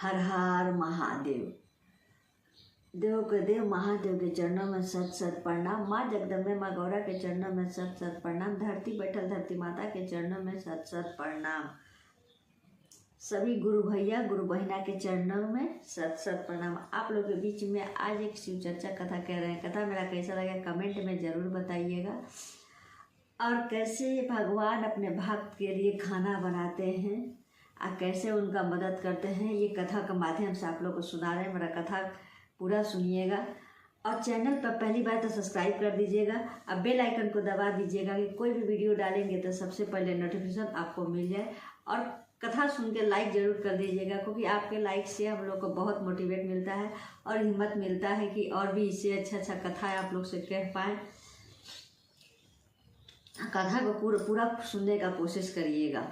हर हर महादेव। देव के देव महादेव के चरणों में सत सत प्रणाम। माँ जगदम्बे माँ गौरा के चरणों में सत सत प्रणाम। धरती बैठल धरती माता के चरणों में सत सत प्रणाम। सभी गुरु भैया गुरु बहिना के चरणों में सत सत प्रणाम। आप लोग के बीच में आज एक शिव चर्चा कथा कह रहे हैं। कथा मेरा कैसा लगा कमेंट में ज़रूर बताइएगा। और कैसे भगवान अपने भक्त के लिए खाना बनाते हैं और कैसे उनका मदद करते हैं, ये कथा के माध्यम से आप लोग को सुना रहे हैं। मेरा कथा पूरा सुनिएगा और चैनल पर पहली बार तो सब्सक्राइब कर दीजिएगा। अब बेल आइकन को दबा दीजिएगा कि कोई भी वीडियो डालेंगे तो सबसे पहले नोटिफिकेशन आपको मिल जाए। और कथा सुन के लाइक ज़रूर कर दीजिएगा, क्योंकि आपके लाइक से हम लोग को बहुत मोटिवेट मिलता है और हिम्मत मिलता है कि और भी इससे अच्छा कथा आप लोग से कह पाएँ। कथा को पूरा सुनने का कोशिश करिएगा।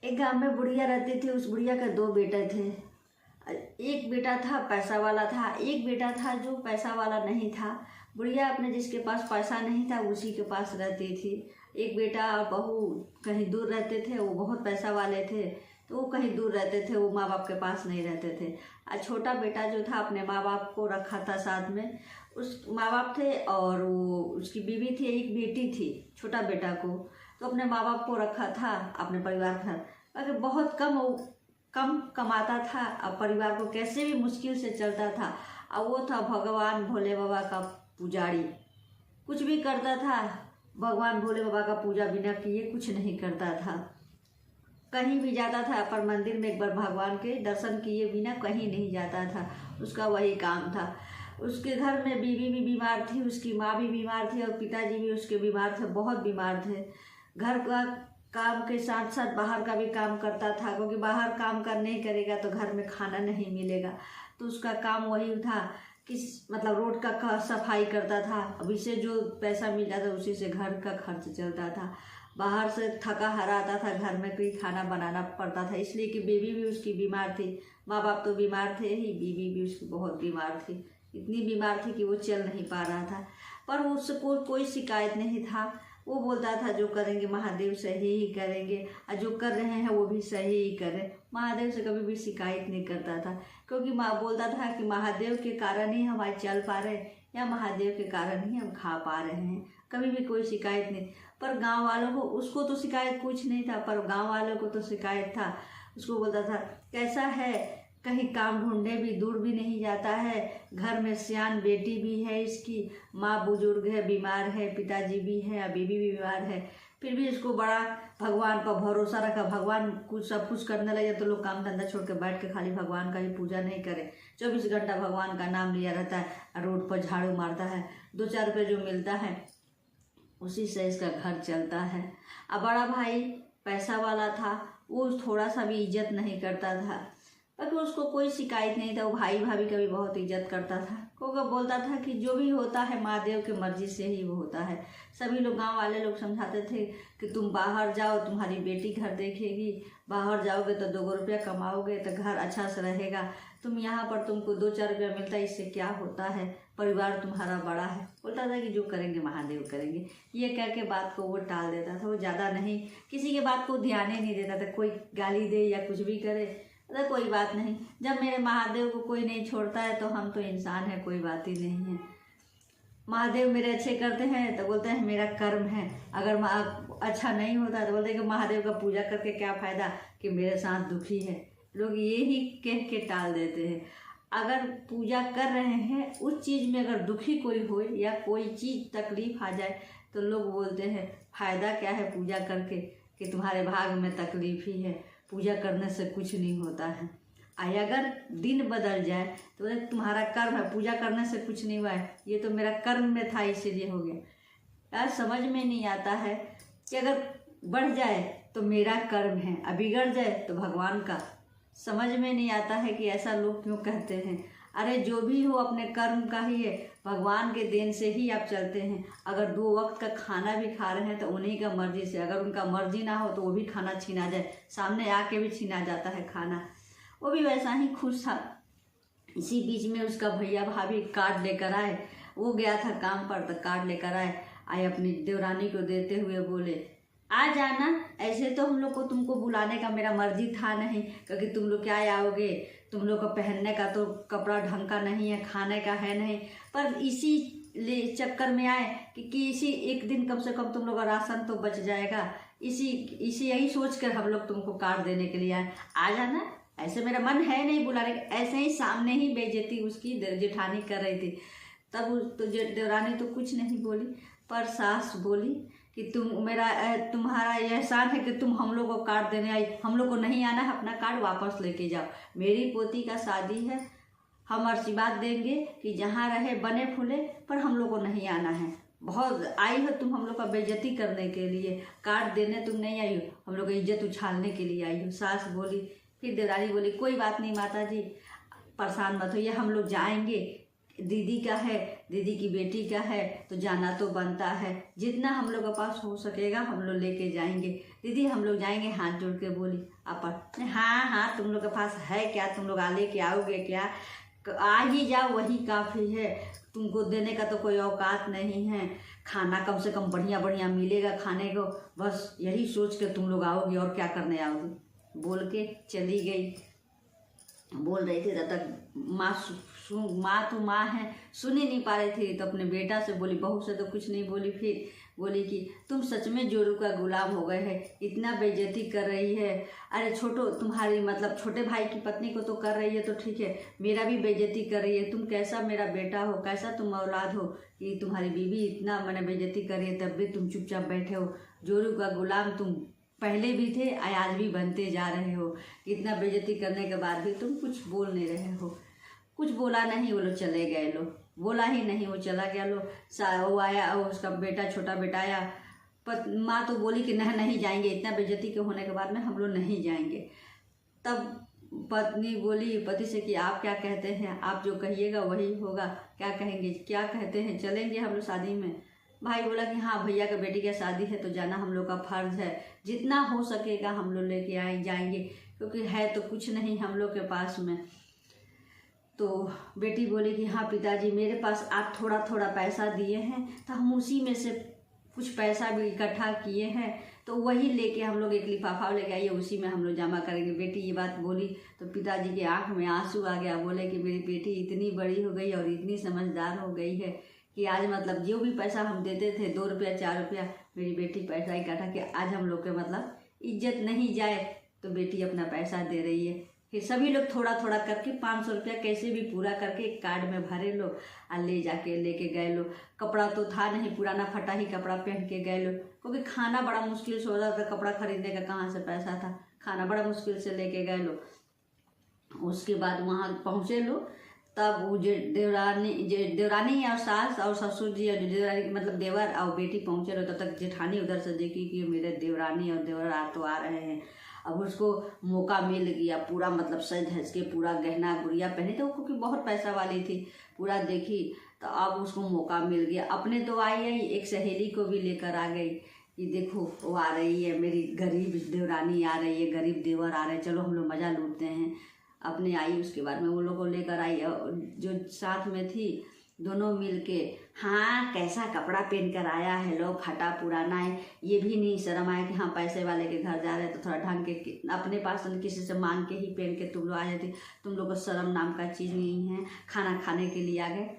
एक गांव में बुढ़िया रहती थी। उस बुढ़िया के दो बेटे थे। एक बेटा था पैसा वाला था, एक बेटा था जो पैसा वाला नहीं था। बुढ़िया अपने जिसके पास पैसा नहीं था उसी के पास रहती थी। एक बेटा और बहू कहीं दूर रहते थे, वो बहुत पैसा वाले थे तो वो कहीं दूर रहते थे, वो माँ बाप के पास नहीं रहते थे। और छोटा बेटा जो था अपने माँ बाप को रखा था साथ में। उस माँ बाप थे और वो उसकी बीवी थी, एक बेटी थी। छोटा बेटा को तो अपने माँ बाप को रखा था अपने परिवार का, अगर बहुत कम कमाता था और परिवार को कैसे भी मुश्किल से चलता था। और वो था भगवान भोले बाबा का पुजारी। कुछ भी करता था भगवान भोले बाबा का पूजा बिना किए कुछ नहीं करता था। कहीं भी जाता था पर मंदिर में एक बार भगवान के दर्शन किए बिना कहीं नहीं जाता था। उसका वही काम था। उसके घर में बीवी भी बीमार थी, उसकी माँ भी बीमार थी और पिताजी भी उसके बीमार थे, बहुत बीमार थे। घर का काम के साथ साथ बाहर का भी काम करता था, क्योंकि बाहर काम कर नहीं करेगा तो घर में खाना नहीं मिलेगा। तो उसका काम वही था कि मतलब रोड का सफाई करता था। अब इससे जो पैसा मिल जाता उसी से घर का खर्च चलता था। बाहर से थका हारा आता था, घर में कोई खाना बनाना पड़ता था, इसलिए कि बीवी भी उसकी बीमार थी। माँ बाप तो बीमार थे ही, बीवी भी उसकी बहुत बीमार थी। इतनी बीमार थी कि वो चल नहीं पा रहा था। पर उससे कोई शिकायत नहीं था। वो बोलता था जो करेंगे महादेव सही ही करेंगे और जो कर रहे हैं वो भी सही ही करें। महादेव से कभी भी शिकायत नहीं करता था, क्योंकि माँ बोलता था कि महादेव के कारण ही हम आज चल पा रहे हैं या महादेव के कारण ही हम खा पा रहे हैं। कभी भी कोई शिकायत नहीं। पर गांव वालों को, उसको तो शिकायत कुछ नहीं था, पर गांव वालों को तो शिकायत था। उसको बोलता था कैसा है, कहीं काम ढूंढने भी दूर भी नहीं जाता है, घर में सियान बेटी भी है, इसकी माँ बुजुर्ग है, बीमार है, पिताजी भी है और बीवी भी बीमार है, फिर भी इसको बड़ा भगवान पर भरोसा रखा। भगवान कुछ सब कुछ करने लगे तो लोग काम धंधा छोड़ के बैठ के खाली भगवान का ही पूजा नहीं करे। 24 घंटा भगवान का नाम लिया रहता है, रोड पर झाड़ू मारता है, 2-4 रुपये जो मिलता है उसी से इसका घर चलता है। अब बड़ा भाई पैसा वाला था, वो थोड़ा सा भी इज्जत नहीं करता था, पर उसको कोई शिकायत नहीं था। वो भाई भाभी का भी बहुत इज्जत करता था, क्योंकि बोलता था कि जो भी होता है महादेव की मर्जी से ही वो होता है। सभी लोग गांव वाले लोग समझाते थे कि तुम बाहर जाओ, तुम्हारी बेटी घर देखेगी, बाहर जाओगे तो 2 रुपया कमाओगे तो घर अच्छा से रहेगा। तुम यहाँ पर तुमको 2-4 रुपया मिलता है, इससे क्या होता है, परिवार तुम्हारा बड़ा है। बोलता था कि जो करेंगे महादेव करेंगे। ये कह के बात को वो टाल देता था। वो ज़्यादा नहीं किसी के बात को ध्यान ही नहीं देता था। कोई गाली दे या कुछ भी करे तो कोई बात नहीं, जब मेरे महादेव को कोई नहीं छोड़ता है तो हम तो इंसान है, कोई बात ही नहीं है। महादेव मेरे अच्छे करते हैं तो बोलते हैं मेरा कर्म है, अगर अच्छा नहीं होता तो बोलते हैं कि महादेव का पूजा करके क्या फ़ायदा कि मेरे साथ दुखी है। लोग यही कह के टाल देते हैं। अगर पूजा कर रहे हैं उस चीज़ में अगर दुखी कोई हो या कोई चीज़ तकलीफ़ आ जाए तो लोग बोलते हैं फ़ायदा क्या है पूजा करके, कि तुम्हारे भाग में तकलीफ़ ही है, पूजा करने से कुछ नहीं होता है। अगर दिन बदल जाए तो तुम्हारा कर्म है, पूजा करने से कुछ नहीं हुआ है, ये तो मेरा कर्म में था इसीलिए हो गया। यार समझ में नहीं आता है कि अगर बढ़ जाए तो मेरा कर्म है और बिगड़ जाए तो भगवान का। समझ में नहीं आता है कि ऐसा लोग क्यों कहते हैं। अरे जो भी हो अपने कर्म का ही है, भगवान के देन से ही आप चलते हैं। अगर 2 वक्त का खाना भी खा रहे हैं तो उन्हीं का मर्जी से, अगर उनका मर्जी ना हो तो वो भी खाना छीना जाए, सामने आके भी छीना जाता है खाना। वो भी वैसा ही खुश था। इसी बीच में उसका भैया भाभी कार्ड लेकर आए। वो गया था काम पर तो कार्ड लेकर आए अपनी देवरानी को देते हुए बोले आ जाना। ऐसे तो हम लोग को तुमको बुलाने का मेरा मर्जी था नहीं, क्योंकि तुम लोग क्या आओगे, तुम लोग को पहनने का तो कपड़ा ढंग का नहीं है, खाने का है नहीं, पर इसी चक्कर में आए कि इसी एक दिन कम से कम तुम लोग का राशन तो बच जाएगा। इसी यही सोच कर हम लोग तुमको कार्ड देने के लिए आए। आ जाना। ऐसे मेरा मन है नहीं बुलाने का। ऐसे ही सामने ही बेइज्जती उसकी जेठानी कर रही थी, तब तो देवरानी तो कुछ नहीं बोली, पर सास बोली कि तुम्हारा यह एहसान है कि तुम हम लोग को कार्ड देने आई, हम लोग को नहीं आना है, अपना कार्ड वापस लेके जाओ। मेरी पोती का शादी है, हम आशीर्वाद देंगे कि जहाँ रहे बने फूले, पर हम लोग को नहीं आना है। बहुत आई हो तुम हम लोग का बेइज्जती करने के लिए, कार्ड देने तुम नहीं आई हो, हम लोग की इज्जत उछालने के लिए आई हो। सास बोली। फिर देवरानी बोली कोई बात नहीं माता जी, परेशान मत होइए, हम लोग जाएंगे, दीदी का है, दीदी की बेटी का है, तो जाना तो बनता है, जितना हम लोग के पास हो सकेगा हम लोग लेके जाएंगे। दीदी हम लोग जाएंगे। हाथ जोड़ के बोली आपा। हाँ तुम लोग के पास है क्या, तुम लोग लेके आओगे क्या, आ ही जाओ वही काफ़ी है, तुमको देने का तो कोई औकात नहीं है, खाना कम से कम बढ़िया बढ़िया मिलेगा खाने को, बस यही सोच के तुम लोग आओगे, और क्या करने आओगे। बोल के चली गई। बोल रही थी तब तक माँ तो माँ है, सुन ही नहीं पा रही थी, तो अपने बेटा से बोली, बहू से तो कुछ नहीं बोली। फिर बोली कि तुम सच में जोरू का गुलाम हो गए है, इतना बेइज्जती कर रही है। अरे तुम्हारी मतलब छोटे भाई की पत्नी को तो कर रही है तो ठीक है, मेरा भी बेइज्जती कर रही है। तुम कैसा मेरा बेटा हो, कैसा तुम औलाद हो कि तुम्हारी बीवी इतना मैंने बेइज्जती कर रही है, तब भी तुम चुपचाप बैठे हो। जोरू का गुलाम तुम पहले भी थे, आज भी बनते जा रहे हो। इतना बेइज्जती करने के बाद भी तुम कुछ बोल नहीं रहे हो। कुछ बोला नहीं, वो लोग चले गए। लो बोला ही नहीं, वो चला गया। वो आया, उसका बेटा छोटा बेटा आया, पर माँ तो बोली कि नहीं जाएंगे, इतना बेइज्जती के होने के बाद में हम लोग नहीं जाएंगे। तब पत्नी बोली पति से कि आप क्या कहते हैं, आप जो कहिएगा वही होगा, क्या कहेंगे, क्या कहते हैं, चलेंगे हम लोग शादी में। भाई बोला कि हाँ भैया का बेटी का शादी है तो जाना हम लोग का फर्ज है, जितना हो सकेगा हम लोग लेके जाएंगे, क्योंकि है तो कुछ नहीं हम लोग के पास में। तो बेटी बोली कि हाँ पिताजी मेरे पास आप थोड़ा थोड़ा पैसा दिए हैं, तो हम उसी में से कुछ पैसा भी इकट्ठा किए हैं, तो वही लेके हम लोग एक लिफाफा लेके आइए, उसी में हम लोग जमा करेंगे। बेटी ये बात बोली तो पिताजी की आंख में आंसू आ गया। बोले कि मेरी बेटी इतनी बड़ी हो गई और इतनी समझदार हो गई है कि आज मतलब जो भी पैसा हम देते थे 2 रुपया 4 रुपया, मेरी बेटी पैसा इकट्ठा के आज हम लोग के मतलब इज्जत नहीं जाए, तो बेटी अपना पैसा दे रही है। फिर सभी लोग थोड़ा थोड़ा करके 500 रुपया कैसे भी पूरा करके एक कार्ड में भरे लो और ले जाके लेके गए लो। कपड़ा तो था नहीं, पुराना फटा ही कपड़ा पहन के गए लो, क्योंकि खाना बड़ा मुश्किल से हो रहा था, कपड़ा खरीदने का कहाँ से पैसा था, खाना बड़ा मुश्किल से लेके गए लो। उसके बाद वहाँ पहुँचे लो, तब वो देवरानी और सास और ससुर जी और देवरानी मतलब देवर और बेटी पहुँचे लो, तब तक जेठानी उधर से देखी कि मेरे देवरानी और देवर आ रहे हैं। अब उसको मौका मिल गया, पूरा मतलब सज धज के पूरा गहना गुड़िया पहने थे, क्योंकि बहुत पैसा वाली थी, पूरा देखी। तो अब उसको मौका मिल गया, अपने तो आई एक सहेली को भी लेकर आ गई कि देखो वो आ रही है, मेरी गरीब देवरानी आ रही है, गरीब देवर आ रहे हैं, चलो हम लोग मज़ा लूटते हैं। अपने आई, उसके बाद में वो लोग को लेकर आई, जो साथ में थी दोनों मिल के, हाँ कैसा कपड़ा पहन कर आया है, लो फटा पुराना है, ये भी नहीं शर्म आया कि हाँ पैसे वाले के घर जा रहे हैं तो थोड़ा ढंग के अपने पास किसी से मांग के ही पहन के तुम लोग आ जाती। तुम लोग को शर्म नाम का चीज़ नहीं है, खाना खाने के लिए आ गए।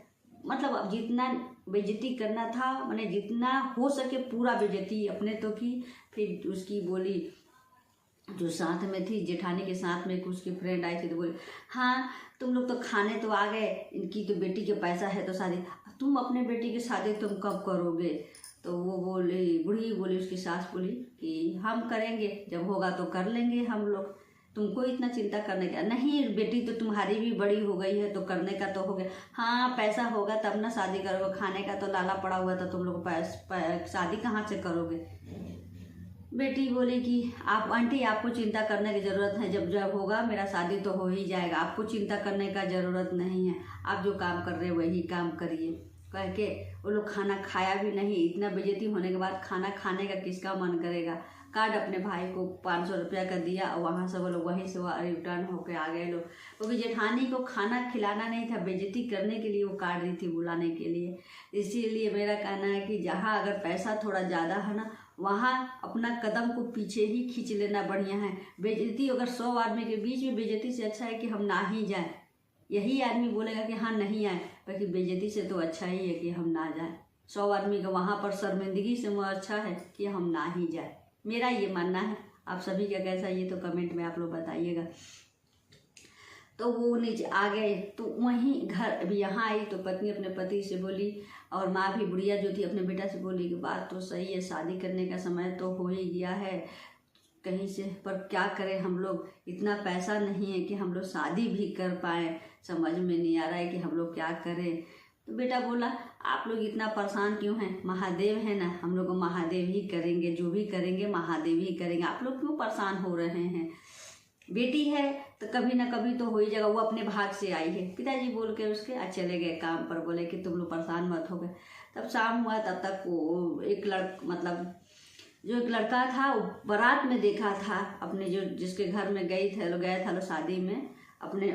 मतलब अब जितना बेइज्जती करना था, मैंने जितना हो सके पूरा बेइज्जती अपने तो की। फिर उसकी बोली जो साथ में थी, जेठानी के साथ में उसकी फ्रेंड आई थी, तो बोली हाँ तुम लोग तो खाने तो आ गए, इनकी तो बेटी के पैसा है तो शादी, तुम अपने बेटी की शादी तुम कब करोगे। तो वो बोली, बूढ़ी बोली, उसकी सास बोली कि हम करेंगे, जब होगा तो कर लेंगे हम लोग, तुमको इतना चिंता करने का नहीं, बेटी तो तुम्हारी भी बड़ी हो गई है तो करने का तो हो गया। हाँ पैसा होगा तब ना शादी करोगे, खाने का तो लाला पड़ा हुआ था, तुम लोग शादी कहाँ से करोगे। बेटी बोली कि आप आंटी आपको चिंता करने की ज़रूरत है, जब होगा मेरा शादी तो हो ही जाएगा, आपको चिंता करने का ज़रूरत नहीं है, आप जो काम कर रहे हैं वही काम करिए। कह के वो लोग खाना खाया भी नहीं, इतना बेइज्जती होने के बाद खाना खाने का किसका मन करेगा। कार्ड अपने भाई को 500 रुपया का दिया और वहाँ से वो लोग वहीं से रिटर्न होके आ गए लोग, क्योंकि जेठानी को खाना खिलाना नहीं था, बेइज्जती करने के लिए वो कार्ड दी थी बुलाने के लिए। इसीलिए मेरा कहना है कि जहाँ अगर पैसा थोड़ा ज़्यादा है ना, वहाँ अपना कदम को पीछे ही खींच लेना बढ़िया है। बेइज्जती अगर 100 आदमी के बीच में बेइज्जती से अच्छा है कि हम ना ही जाएं। यही आदमी बोलेगा कि हाँ नहीं आए, बाकी बेइज्जती से तो अच्छा ही है कि हम ना जाएं। 100 आदमी का वहाँ पर शर्मिंदगी से अच्छा है कि हम ना ही जाए। मेरा ये मानना है। आप सभी का कैसा ये तो कमेंट में आप लोग बताइएगा। तो वो नीचे आ गए तो वहीं घर अभी यहाँ आई तो पत्नी अपने पति से बोली और माँ भी बुढ़िया जो थी अपने बेटा से बोली कि बात तो सही है, शादी करने का समय तो हो ही गया है कहीं से, पर क्या करें हम लोग, इतना पैसा नहीं है कि हम लोग शादी भी कर पाएँ। समझ में नहीं आ रहा है कि हम लोग क्या करें। तो बेटा बोला आप लोग इतना परेशान क्यों हैं, महादेव है ना, हम लोग महादेव ही करेंगे, जो भी करेंगे महादेव ही करेंगे, आप लोग क्यों परेशान हो रहे हैं। बेटी है तो कभी ना कभी तो हो ही जाएगा, वो अपने भाग से आई है। पिताजी बोल के उसके आज चले गए काम पर, बोले कि तुम लोग परेशान मत हो गए। तब शाम हुआ, तब तक वो एक एक लड़का था वो बारात में देखा था अपने जो जिसके घर में गया था शादी में, अपने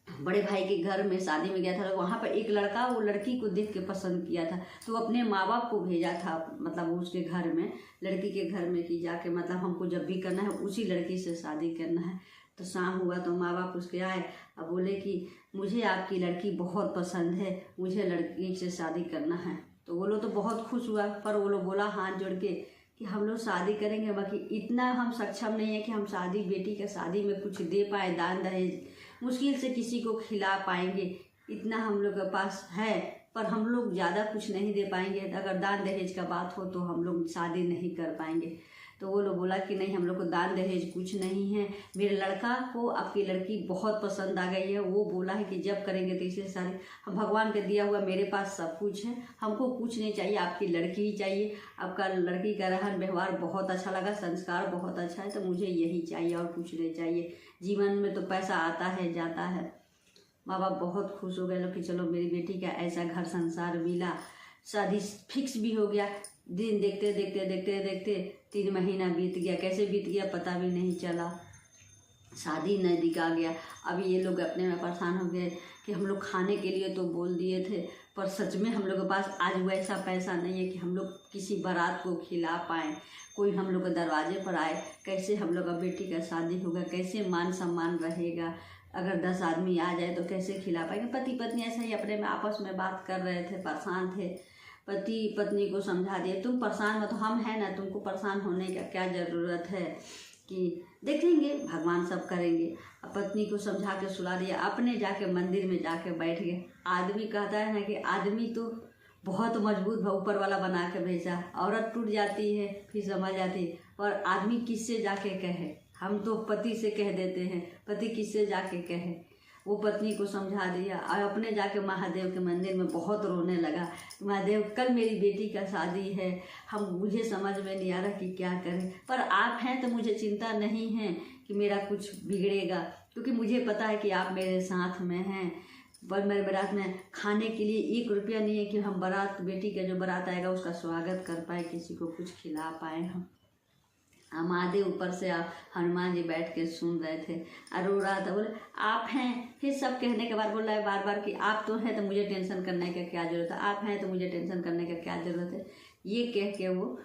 बड़े भाई के घर में शादी में गया था। वहाँ पर एक लड़का वो लड़की को देख के पसंद किया था, तो वो अपने माँ बाप को भेजा था, मतलब उसके घर में, लड़की के घर में कि जाके मतलब हमको जब भी करना है उसी लड़की से शादी करना है। तो शाम हुआ तो माँ बाप उसके आए, अब बोले कि मुझे आपकी लड़की बहुत पसंद है, मुझे लड़की से शादी करना है। तो वो लोग तो बहुत खुश हुआ, पर वो लोग बोला हाथ जोड़ के कि हम लोग शादी करेंगे, बाकी इतना हम सक्षम नहीं है कि हम बेटी के शादी में कुछ दे पाए, दान दहेज मुश्किल से किसी को खिला पाएंगे, इतना हम लोग के पास है, पर हम लोग ज़्यादा कुछ नहीं दे पाएंगे। अगर दान दहेज का बात हो तो हम लोग शादी नहीं कर पाएंगे। तो वो लोग बोला कि नहीं, हम लोग को दान दहेज कुछ नहीं है, मेरे लड़का को आपकी लड़की बहुत पसंद आ गई है, वो बोला है कि जब करेंगे तो इसे सारे, हम भगवान का दिया हुआ मेरे पास सब कुछ है, हमको कुछ नहीं चाहिए, आपकी लड़की ही चाहिए, आपका लड़की का रहन व्यवहार बहुत अच्छा लगा, संस्कार बहुत अच्छा है, तो मुझे यही चाहिए और कुछ नहीं चाहिए। जीवन में तो पैसा आता है जाता है। माँ बाप बहुत खुश हो गए लोग कि चलो मेरी बेटी का ऐसा घर संसार मिला, शादी फिक्स भी हो गया। दिन देखते देखते देखते देखते 3 महीना बीत गया, कैसे बीत गया पता भी नहीं चला, शादी नज़दीक आ गया। अब ये लोग अपने में परेशान हो गए कि हम लोग खाने के लिए तो बोल दिए थे, पर सच में हम लोग के पास आज वैसा पैसा नहीं है कि हम लोग किसी बारात को खिला पाएँ। कोई हम लोग के दरवाजे पर आए, कैसे हम लोग का बेटी का शादी होगा, कैसे मान सम्मान रहेगा, अगर 10 आदमी आ जाए तो कैसे खिला पाएंगे। पति पत्नी ऐसा ही अपने में आपस में बात कर रहे थे, परेशान थे। पति पत्नी को समझा दिया तुम परेशान मत, हम हैं ना, तुमको परेशान होने का क्या ज़रूरत है, कि देखेंगे भगवान सब करेंगे। अब पत्नी को समझा के सुला दिया, अपने जाके मंदिर में जाके बैठ गए। आदमी कहता है ना कि आदमी तो बहुत मजबूत ऊपर वाला बना के भेजा, औरत टूट जाती है फिर समझ जाती है, पर आदमी किससे जाके कहे, हम तो पति से कह देते हैं, पति किससे जाके कहे। वो पत्नी को समझा दिया और अपने जाके महादेव के मंदिर में बहुत रोने लगा। महादेव कल मेरी बेटी का शादी है, मुझे समझ में नहीं आ रहा कि क्या करें, पर आप हैं तो मुझे चिंता नहीं है कि मेरा कुछ बिगड़ेगा, क्योंकि मुझे पता है कि आप मेरे साथ में हैं। पर मेरे बारात में खाने के लिए 1 रुपया नहीं है कि हम बेटी का जो बारात आएगा उसका स्वागत कर पाए, किसी को कुछ खिला पाए। हम महादेव ऊपर से हनुमान जी बैठ के सुन रहे थे और रो रहा था। बोले आप हैं, फिर सब कहने के बाद बोल रहा है बार बार कि आप तो हैं तो मुझे टेंशन करने का क्या ज़रूरत है, आप हैं तो मुझे टेंशन करने का क्या ज़रूरत है, ये कह के वो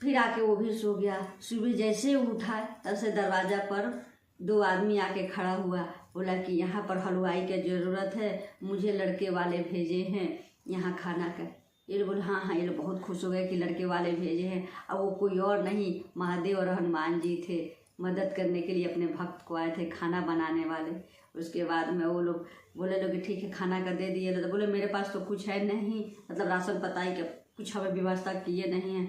फिर आके वो भी सो गया। सुबह जैसे उठा तब से दरवाज़ा पर 2 आदमी आके खड़ा हुआ, बोला कि यहाँ पर हलवाई की ज़रूरत है, मुझे लड़के वाले भेजे हैं यहाँ खाना का। ये लोग बोले हाँ, ये लोग बहुत खुश हो गए कि लड़के वाले भेजे हैं। अब वो कोई और नहीं, महादेव और हनुमान जी थे, मदद करने के लिए अपने भक्त को आए थे, खाना बनाने वाले। उसके बाद में वो लोग बोले कि ठीक है खाना का दे दिए। तो बोले मेरे पास तो कुछ है नहीं, मतलब राशन पता ही कि कुछ हमें व्यवस्था किए नहीं है।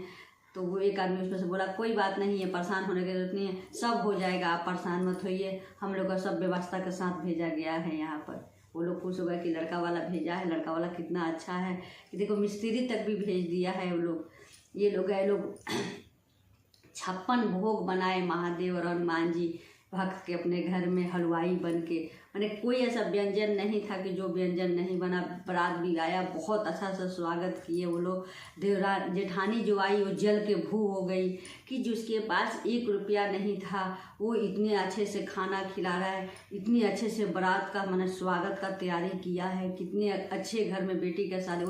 तो वो एक आदमी उसमें से बोला कोई बात नहीं है, परेशान होने की जरूरत नहीं है, सब हो जाएगा, आप परेशान मत होइए, हम लोग का सब व्यवस्था के साथ भेजा गया है यहाँ पर। वो लोग खुश हो गए कि लड़का वाला भेजा है, लड़का वाला कितना अच्छा है कि देखो मिस्त्री तक भी भेज दिया है वो लोग। ये लोग 56 भोग बनाए महादेव और हनुमान जी भक्त के अपने घर में हलवाई बन के। मैंने कोई ऐसा व्यंजन नहीं था कि जो व्यंजन नहीं बना। बारात भी आया, बहुत अच्छा सा स्वागत किए वो लोग। जेठानी जो आई वो जल के भू हो गई कि जिसके पास 1 रुपया नहीं था वो इतने अच्छे से खाना खिला रहा है, इतनी अच्छे से बारात का मैंने स्वागत का तैयारी किया है, कितने अच्छे घर में बेटी का शादी।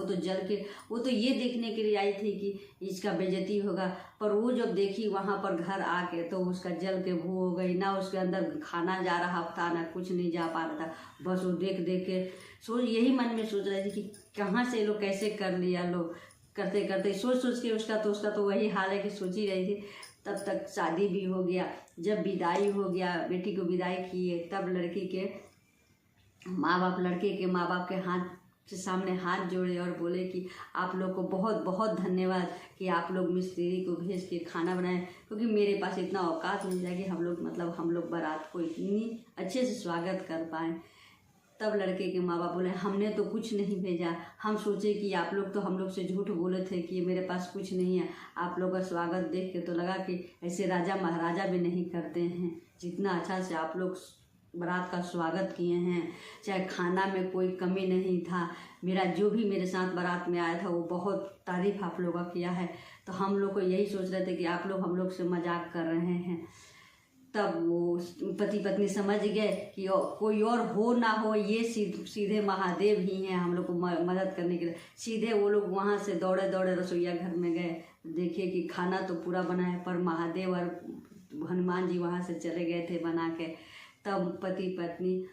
वो तो ये देखने के लिए आई थी कि इसका बेइज्जती होगा, पर वो जब देखी वहाँ पर घर आके तो उसका जल के भू हो गई। ना उसके अंदर खाना जा रहा था, ना कुछ नहीं जा पा रहा था। बस वो देख देख के यही मन में सोच रही थी कि कहाँ से लोग कैसे कर लिया, लोग करते करते सोच के उसका तो वही हाल है कि सोच ही रही थी। तब तक शादी भी हो गया। जब विदाई हो गया, बेटी को विदाई किए, तब लड़के के माँ बाप के हाथ के सामने हाथ जोड़े और बोले कि आप लोग को बहुत बहुत धन्यवाद कि आप लोग मिस्त्री को भेज के खाना बनाए, क्योंकि मेरे पास इतना औकात नहीं था कि हम लोग बारात को इतनी अच्छे से स्वागत कर पाएँ। तब लड़के के माँ बाप बोले हमने तो कुछ नहीं भेजा, हम सोचे कि आप लोग तो हम लोग से झूठ बोले थे कि मेरे पास कुछ नहीं है। आप लोग का स्वागत देख के तो लगा कि ऐसे राजा महाराजा भी नहीं करते हैं, जितना अच्छा से आप लोग बारात का स्वागत किए हैं। चाहे खाना में कोई कमी नहीं था। मेरा जो भी मेरे साथ बारात में आया था वो बहुत तारीफ आप लोगों का किया है। तो हम लोग को यही सोच रहे थे कि आप लोग हम लोग से मजाक कर रहे हैं। तब वो पति पत्नी समझ गए कि कोई और हो ना हो, ये सीधे महादेव ही हैं हम लोग को मदद करने के लिए। सीधे वो लोग वहाँ से दौड़े दौड़े रसोईया घर में गए। देखे कि खाना तो पूरा बना है, पर महादेव और हनुमान जी वहाँ से चले गए थे बना के। तब पति पत्नी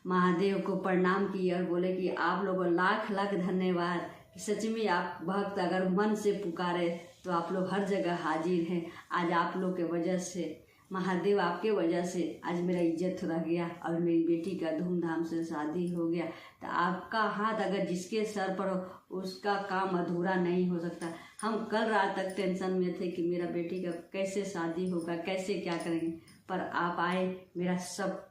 महादेव को प्रणाम किए और बोले कि आप लोगों लाख लाख धन्यवाद। सच में आप भक्त अगर मन से पुकारे तो आप लोग हर जगह हाजिर हैं। आज आप लोग के वजह से, महादेव आपके वजह से आज मेरा इज्जत रह गया और मेरी बेटी का धूमधाम से शादी हो गया। तो आपका हाथ अगर जिसके सर पर हो उसका काम अधूरा नहीं हो सकता। हम कल रात तक टेंशन में थे कि मेरा बेटी का कैसे शादी होगा, कैसे क्या करेंगे, पर आप आए, मेरा सब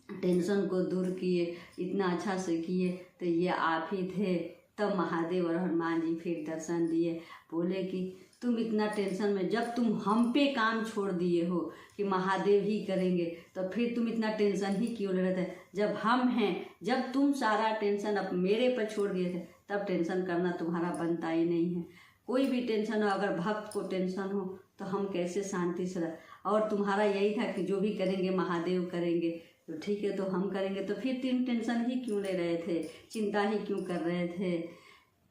टेंशन को दूर किए, इतना अच्छा से किए। तो ये आप ही थे। तब महादेव और हनुमान जी फिर दर्शन दिए। बोले कि तुम इतना टेंशन में, जब तुम हम पे काम छोड़ दिए हो कि महादेव ही करेंगे, तो फिर तुम इतना टेंशन ही क्यों ले रहे थे। जब हम हैं, जब तुम सारा टेंशन अब मेरे पर छोड़ दिए थे, तब टेंशन करना तुम्हारा बनता ही नहीं है। कोई भी टेंशन हो, अगर भक्त को टेंशन हो तो हम कैसे शांति से रह। और तुम्हारा यही था कि जो भी करेंगे महादेव करेंगे, तो ठीक है तो हम करेंगे। तो फिर तुम टेंशन ही क्यों ले रहे थे, चिंता ही क्यों कर रहे थे।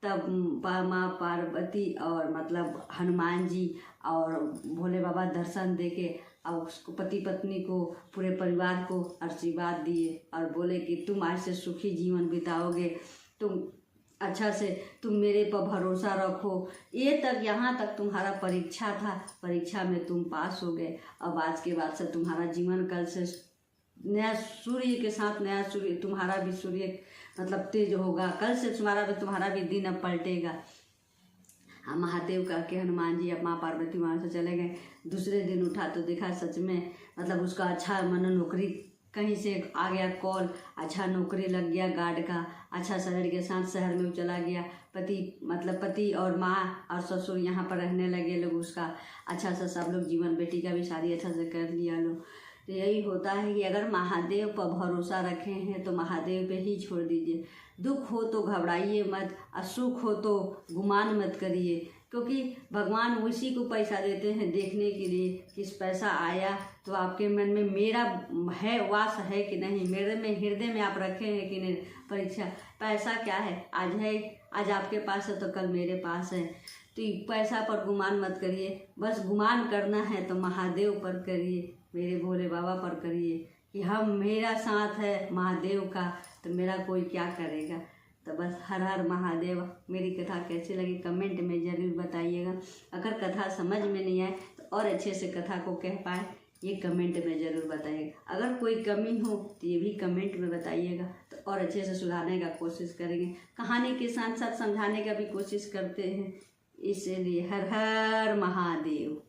तब माँ पार्वती और हनुमान जी और भोले बाबा दर्शन देके और उसको पति पत्नी को, पूरे परिवार को आशीर्वाद दिए और बोले कि तुम आज से सुखी जीवन बिताओगे, तुम अच्छा से, तुम मेरे पर भरोसा रखो। ये तक यहाँ तक तुम्हारा परीक्षा था, परीक्षा में तुम पास हो गए। अब आज के बाद से तुम्हारा जीवन कल से नया सूर्य के साथ, नया सूर्य, तुम्हारा भी सूर्य तेज होगा। कल से तुम्हारा भी दिन अब पलटेगा। महादेव करके हनुमान जी अब माँ पार्वती वहाँ से चले गए। दूसरे दिन उठा तो देखा सच में उसका अच्छा नौकरी कहीं से आ गया कॉल, अच्छा नौकरी लग गया गार्ड का, अच्छा सैलरी के साथ शहर में चला गया। पति और माँ और ससुर यहाँ पर रहने लगे लोग। उसका अच्छा सा सब लोग जीवन, बेटी का भी शादी अच्छा से कर लिया लोग। तो यही होता है कि अगर महादेव पर भरोसा रखे हैं तो महादेव पे ही छोड़ दीजिए। दुख हो तो घबराइए मत, और सुख हो तो गुमान मत करिए, क्योंकि भगवान उसी को पैसा देते हैं देखने के लिए कि पैसा आया तो आपके मन में मेरा है, वास है कि नहीं, मेरे में हृदय में आप रखे हैं कि नहीं। परीक्षा पैसा क्या है, आज है, आज आपके पास है तो कल मेरे पास है। तो पैसा पर गुमान मत करिए। बस गुमान करना है तो महादेव पर करिए, मेरे भोले बाबा पर करिए कि हम, मेरा साथ है महादेव का, तो मेरा कोई क्या करेगा। तो बस हर हर महादेव। मेरी कथा कैसी लगी कमेंट में ज़रूर बताइएगा। अगर कथा समझ में नहीं आए तो और अच्छे से कथा को कह पाए ये कमेंट में ज़रूर बताइएगा। अगर कोई कमी हो तो ये भी कमेंट में बताइएगा, तो और अच्छे से सुधारने का कोशिश करेंगे। कहानी के साथ साथ समझाने का भी कोशिश करते हैं। इसलिए हर हर महादेव।